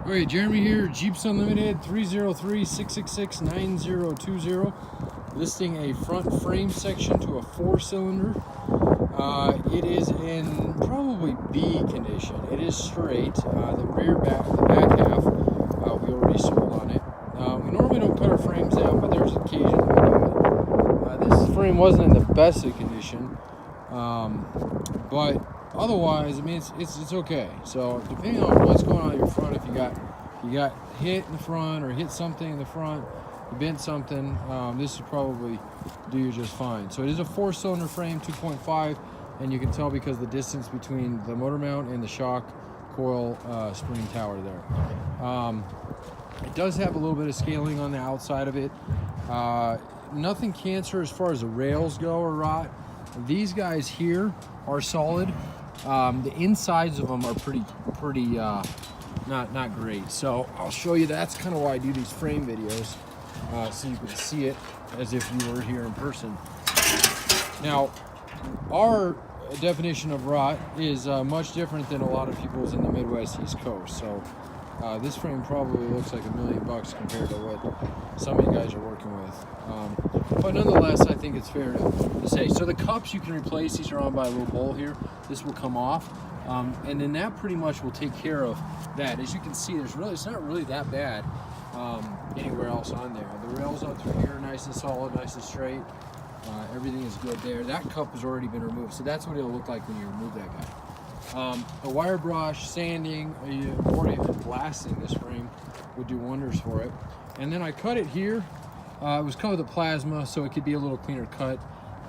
Okay, Jeremy here, Jeeps Unlimited, 303-666-9020. Listing a front frame section to a 4-cylinder. It is in probably B condition. It is straight. The back half, we already sold on it. We normally don't cut our frames down, but there's occasion we do it. This frame wasn't in the best of condition, but otherwise, I mean, it's okay. So depending on what's going on in your front, if you got hit in the front or hit something in the front, you bent something, this would probably do you just fine. So it is a 4-cylinder frame, 2.5, and you can tell because the distance between the motor mount and the shock coil spring tower there. It does have a little bit of scaling on the outside of it. Nothing cancer as far as the rails go or rot. These guys here are solid. The insides of them are pretty not great. So I'll show you. That's kind of why I do these frame videos, so you can see it as if you were here in person. Now, our definition of rot is much different than a lot of people's in the Midwest, East Coast. So this frame probably looks like $1 million compared to what some of you guys are working with. But nonetheless, I think it's fair to say. So the cups you can replace. These are on by a little bowl here. This will come off, and then that pretty much will take care of that. As you can see, it's not really that bad anywhere else on there. The rails up through here, nice and solid, nice and straight. Everything is good there. That cup has already been removed, so that's what it'll look like when you remove that guy. A wire brush, sanding, or even blasting this frame would do wonders for it. And then I cut it here. It was covered with plasma, so it could be a little cleaner cut.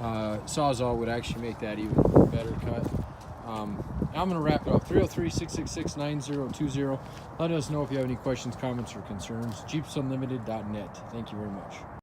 Sawzall would actually make that even better cut. I'm going to wrap it up. 303-666-9020. Let us know if you have any questions, comments, or concerns. JeepsUnlimited.net. Thank you very much.